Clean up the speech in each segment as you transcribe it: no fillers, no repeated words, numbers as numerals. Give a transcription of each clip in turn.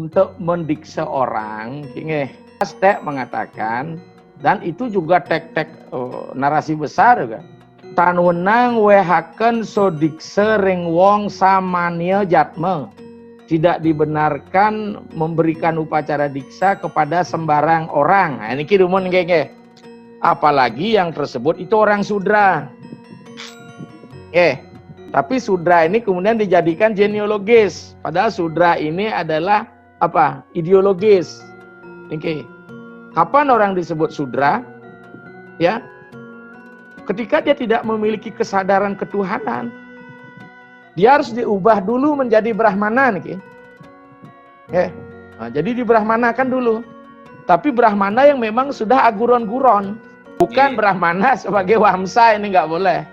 untuk mendiksa orang, Stek mengatakan, dan itu juga tek-tek narasi besar juga. Tanunang wehaken sodikse ring wong samania jatme. Tidak dibenarkan memberikan upacara diksa kepada sembarang orang. Nah, ini kirumun apalagi yang tersebut itu orang sudra. Tapi sudra ini kemudian dijadikan genealogis. Padahal sudra ini adalah apa? Ideologis. Kapan orang disebut sudra? Ya, ketika dia tidak memiliki kesadaran ketuhanan, dia harus diubah dulu menjadi Brahmana nih. Nah, jadi dibrahmanakan dulu. Tapi Brahmana yang memang sudah aguron-guron, bukan Brahmana sebagai wamsa, ini nggak boleh.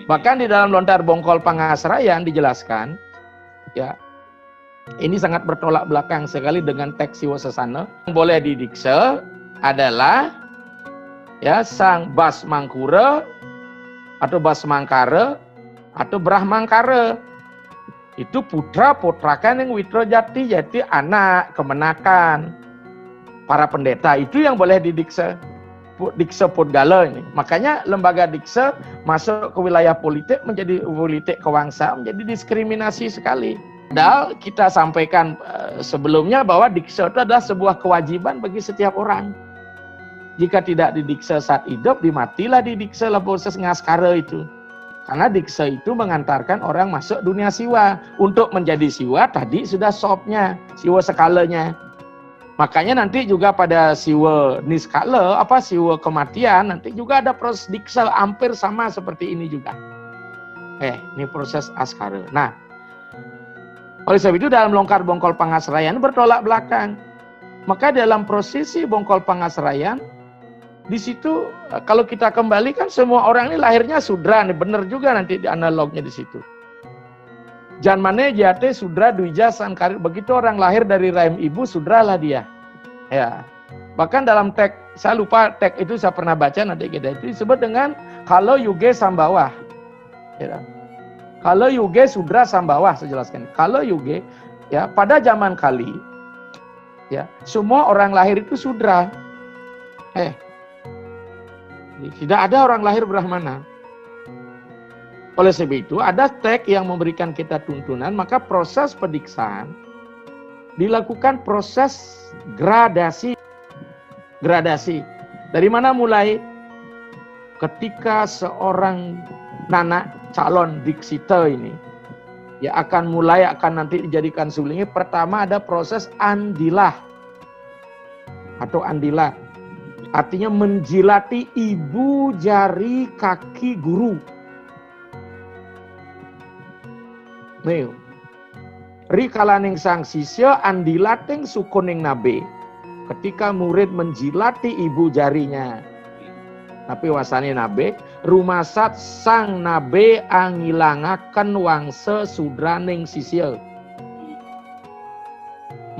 Bahkan di dalam lontar bongkol Pangasrayan dijelaskan, ya, ini sangat bertolak belakang sekali dengan teks Siwasesana. Yang boleh didiksa adalah ya sang Basmangkura atau Basmangkara atau Brahmangkara. Itu putra-putrakan yang Witrojati, jadi anak kemenakan para pendeta, itu yang boleh didiksa. Diksa Pudgala ini. Makanya lembaga diksa masuk ke wilayah politik menjadi politik kewangsaan, menjadi diskriminasi sekali. Padahal kita sampaikan sebelumnya bahwa diksa itu adalah sebuah kewajiban bagi setiap orang. Jika tidak didiksa saat hidup, dimatilah didiksa lah proses ngaskara itu. Karena diksa itu mengantarkan orang masuk dunia siwa. Untuk menjadi siwa tadi sudah sopnya, siwa skalanya. Makanya nanti juga pada siwa niskala, siwa kematian, nanti juga ada proses diksa hampir sama seperti ini juga. Ini proses askara. Nah, oleh sebab itu dalam longkar bongkol Pangasrayan bertolak belakang. Maka dalam prosesi bongkol Pangasrayan, di situ kalau kita kembali kan semua orang ini lahirnya sudra, nih benar juga nanti di analognya di situ. Janmane jate sudra duija sankarir, begitu orang lahir dari rahim ibu sudra lah dia. Ya. Bahkan dalam teks, saya lupa teks itu saya pernah baca nanti kita itu disebut dengan kalau yuge sambawah. Ya. Kalau yuge sudra sambawah, saya jelaskan. Kalau yuge ya pada zaman Kali ya semua orang lahir itu sudra. Tidak ada orang lahir Brahmana. Oleh sebab itu ada teks yang memberikan kita tuntunan, maka proses pediksaan dilakukan proses gradasi. Dari mana mulai? Ketika seorang anak calon diksita ini ya akan nanti dijadikan sulingi, pertama ada proses andilah atau andilat. Artinya menjilati ibu jari kaki guru. Nih, rikalaning sang sisya andilating sukuning nabe. Ketika murid menjilati ibu jarinya, tapi wasane nabe, rumasat sang nabe angilangaken wangsa sudraning sisya.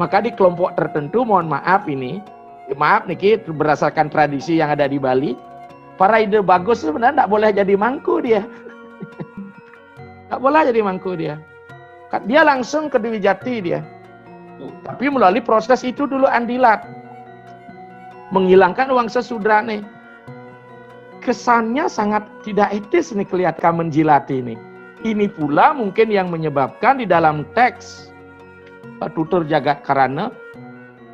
Maka di kelompok tertentu, mohon maaf ini, maaf nih berdasarkan tradisi yang ada di Bali, para ide bagus sebenarnya tidak boleh jadi mangku dia. Tidak boleh jadi mangku dia. Dia langsung ke Dewi Jati dia. Tapi melalui proses itu dulu andilat. Menghilangkan wangsa sudrane. Kesannya sangat tidak etis nih kelihatan menjilati ini. Ini pula mungkin yang menyebabkan di dalam teks Tutur Jagat Karana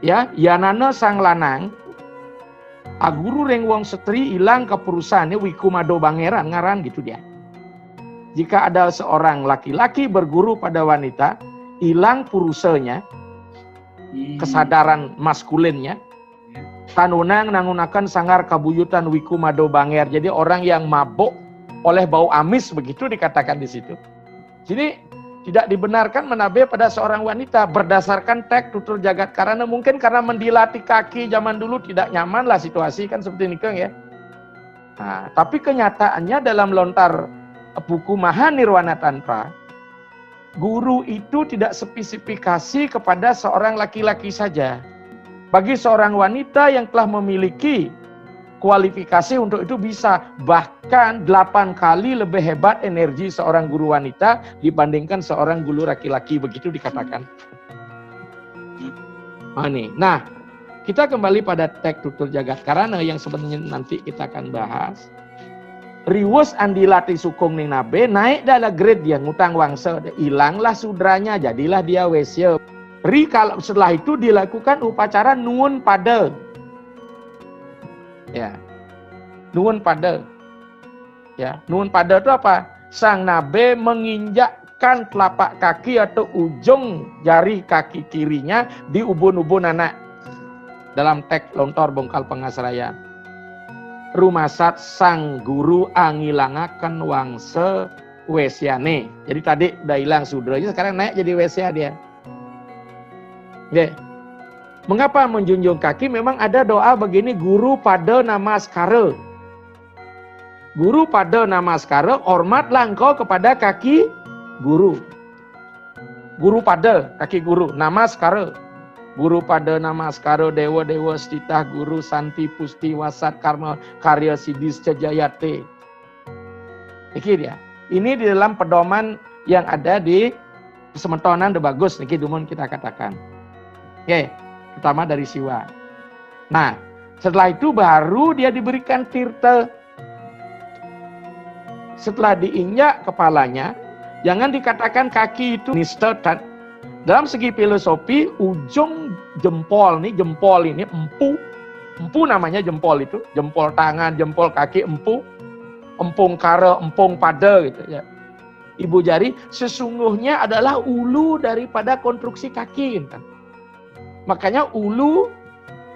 ya, yanana sang lanang aguru ring wong setri ilang kepurusannya wikumado bangeran ngaran gitu dia. Jika ada seorang laki-laki berguru pada wanita, hilang purusanya, kesadaran maskulinnya, tanunang nangunakan sangar kabuyutan wikumado banger. Jadi orang yang mabuk oleh bau amis, begitu dikatakan di situ. Jadi tidak dibenarkan menabe pada seorang wanita berdasarkan teks Tutur Jagat Karana, mungkin karena mendilati kaki zaman dulu tidak nyaman lah situasi kan seperti ini ya. Nah, tapi kenyataannya dalam lontar buku Mahanirwana Tantra, guru itu tidak spesifikasi kepada seorang laki-laki saja. Bagi seorang wanita yang telah memiliki kualifikasi untuk itu bisa, bahkan 8 kali lebih hebat energi seorang guru wanita dibandingkan seorang guru laki-laki, begitu dikatakan. nih. Nah, kita kembali pada teks tutur jagat karana yang sebenarnya nanti kita akan bahas. Riwus andilati sukung ning nabe naik dalam grade dia ngutang wangsa, hilanglah sudranya, jadilah dia wesya. Kalau setelah itu dilakukan upacara nuwun pada. Ya. Nuwun pada. Ya, nuwun pada itu apa? Sang nabe menginjakkan telapak kaki atau ujung jari kaki kirinya di ubun-ubun anak. Dalam teks Lontar Bongkal Pangasrayan. Rumasat sang guru angilangaken wangsa wesyane. Jadi tadi udah hilang sudranya, sekarang naik jadi wesya dia. Oke. Mengapa menjunjung kaki? Memang ada doa begini, guru pada namaskara. Guru pada namaskara, hormatlah engkau kepada kaki guru. Guru pada kaki guru, namaskara. Guru pada namaskara dewa-dewa stitah guru santi pusti wasat karma karya sidis cejayate. Ini dia. Ini di dalam pedoman yang ada di Semetonan de Bagus. Niki dumun kita katakan. Oke, pertama dari siwa. Nah, setelah itu baru dia diberikan tirta. Setelah diinjak kepalanya, jangan dikatakan kaki itu nista. Dalam segi filosofi, ujung jempol ini empu. Empu namanya jempol itu. Jempol tangan, jempol kaki, empu. Empung kara, empung pada gitu ya. Ibu jari sesungguhnya adalah ulu daripada konstruksi kaki. Kan? Makanya ulu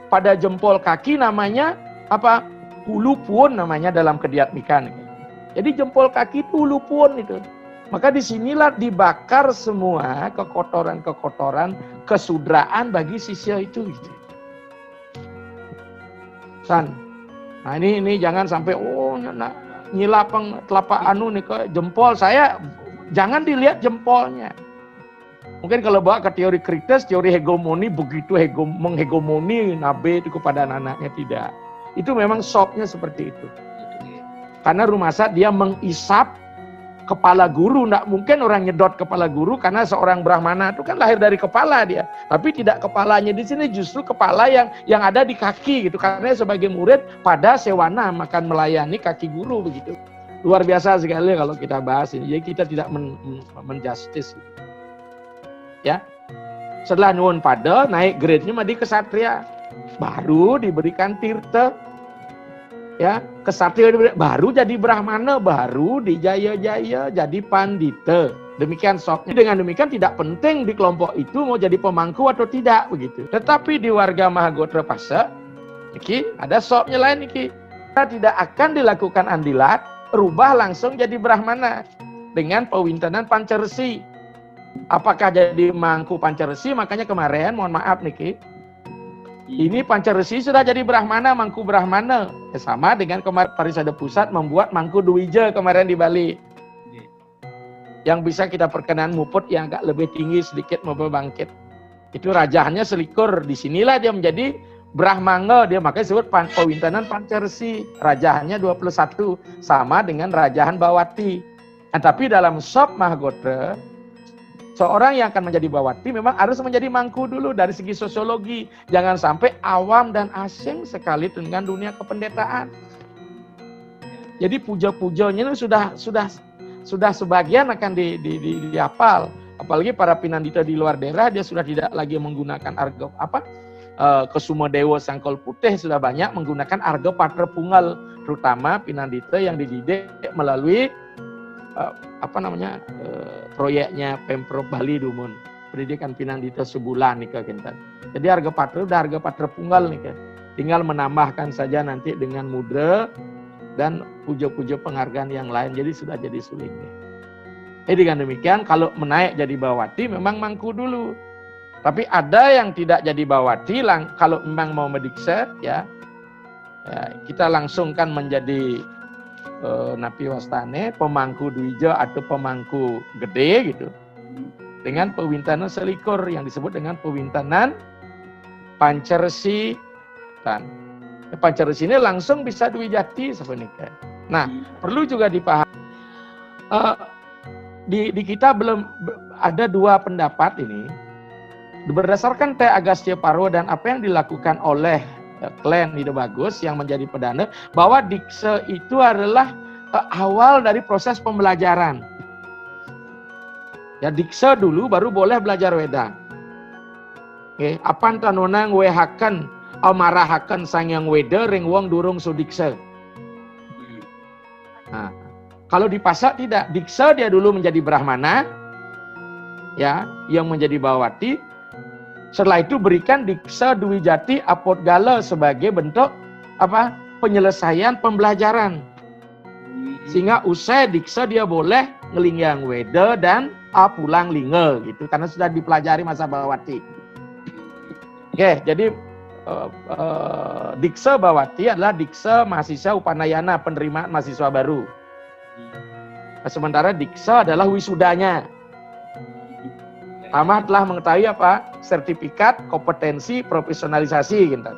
pada jempol kaki namanya apa? Ulu puon namanya dalam kediatmikan. Jadi jempol kaki itu ulu puon itu. Maka disinilah dibakar semua kekotoran-kekotoran kesudraan bagi sisya itu. Gitu. Nah ini jangan sampai nyilapang telapak anu nih ke jempol saya, jangan dilihat jempolnya. Mungkin kalau bawa ke teori kritis, teori hegemoni begitu menghegemoni nabe itu kepada anak-anaknya, tidak. Itu memang sopnya seperti itu. Karena rumasat dia mengisap kepala guru, tidak mungkin orang nyedot kepala guru karena seorang Brahmana itu kan lahir dari kepala dia, tapi tidak kepalanya di sini, justru kepala yang ada di kaki gitu. Karena sebagai murid pada sewana makan melayani kaki guru begitu. Luar biasa sekali kalau kita bahas ini. Jadi kita tidak menjustice. Ya, setelah nuwun pada naik grade-nya madi kesatria, baru diberikan tirta. Ya, kesatria baru jadi Brahmana, baru dijaya-jaya jadi pandita. Demikian sopnya. Dengan demikian tidak penting di kelompok itu mau jadi pemangku atau tidak begitu. Tetapi di warga Mahagotra Pasa, iki ada sopnya lain iki. Kita tidak akan dilakukan andilat, rubah langsung jadi Brahmana dengan pewintenan Pancaresi. Apakah jadi mangku Pancaresi? Makanya kemarin mohon maaf niki. Ini Pancaresi sudah jadi Brahmana, mangku Brahmana. Sama dengan kemarin Parisada Pusat membuat mangku Dwija kemarin di Bali. Yang bisa kita perkenan muput yang agak lebih tinggi sedikit mau bangkit. Itu rajahnya selikur. Disinilah dia menjadi Brahmanga. Dia makanya disebut pewintenan Pancaresi. Rajahnya 21. Sama dengan rajahan Bawati. Nah, tapi dalam sop Mahagotra, seorang yang akan menjadi bawati memang harus menjadi mangku dulu dari segi sosiologi. Jangan sampai awam dan asing sekali dengan dunia kependetaan. Jadi puja-pujanya sudah sebagian akan dihafal. Apalagi para pinandita di luar daerah, dia sudah tidak lagi menggunakan arga Kesuma Dewa Sangkol Putih, sudah banyak menggunakan arga patra punggal, terutama pinandita yang dididik melalui proyeknya Pemprov Bali dumun, pendidikan pinandita sebulan nih kintan. Jadi harga patra udah harga patra punggal nih kan. Tinggal menambahkan saja nanti dengan mudra dan puja-puja penghargaan yang lain, jadi sudah jadi sulit nih. Dengan demikian kalau menaik jadi bawati memang mangku dulu. Tapi ada yang tidak jadi bawati, kalau memang mau medikset ya kita langsung kan menjadi Napi Wastane, pemangku Dwija atau pemangku gede gitu. Dengan pewintanan selikur yang disebut dengan pewintanan Pancaresi. Pancaresi ini langsung bisa Dwijati sebenarnya. Nah, perlu juga dipahami. Di kita belum ada dua pendapat ini. berdasarkan Teh Agastya Parwo dan apa yang dilakukan oleh klan Ide Bagus yang menjadi pedana, bahwa dikse itu adalah awal dari proses pembelajaran. Ya, dikse dulu baru boleh belajar Weda. Oke, apan tanona ngwehaken amarahaken sang yang Weda ring wong durung sudikse. Nah, kalau di Pasak tidak, dikse dia dulu menjadi Brahmana, ya, yang menjadi Bawati. Setelah itu berikan dikse Dwijati Apodgala sebagai bentuk apa? Penyelesaian pembelajaran. Sehingga usai dikse dia boleh ngelingyang Weda dan pulang linga gitu, karena sudah dipelajari masa Bawati. Oke, jadi dikse Bawati adalah dikse mahasiswa Upanayana, penerimaan mahasiswa baru. Sementara dikse adalah wisudanya. Amah telah mengetahui apa? Sertifikat, kompetensi, profesionalisasi gitu.